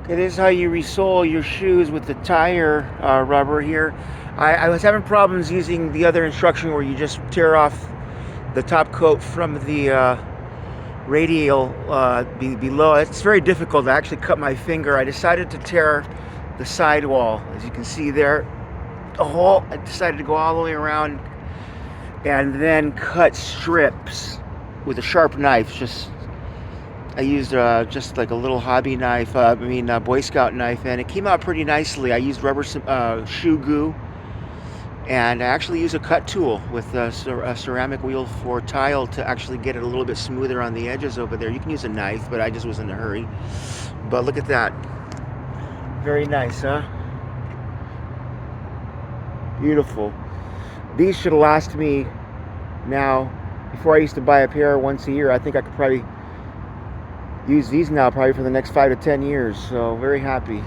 It is how you resole your shoes with the tire rubber here. I was having problems using the other instruction where you just tear off the top coat from the radial below. It's very difficult. I actually cut my finger. I decided to tear the sidewall, as you can see there. A hole. I decided to go all the way around and then cut strips with a sharp knife. I used just like a little hobby knife, Boy Scout knife, and it came out pretty nicely. I used rubber shoe glue, and I actually used a cut tool with a ceramic wheel for tile to actually get it a little bit smoother on the edges over there. You can use a knife, but I just was in a hurry. But look at that. Very nice, huh? Beautiful. These should last me now. Before I used to buy a pair once a year. I think I could probably use these now probably for the next 5 to 10 years. So very happy.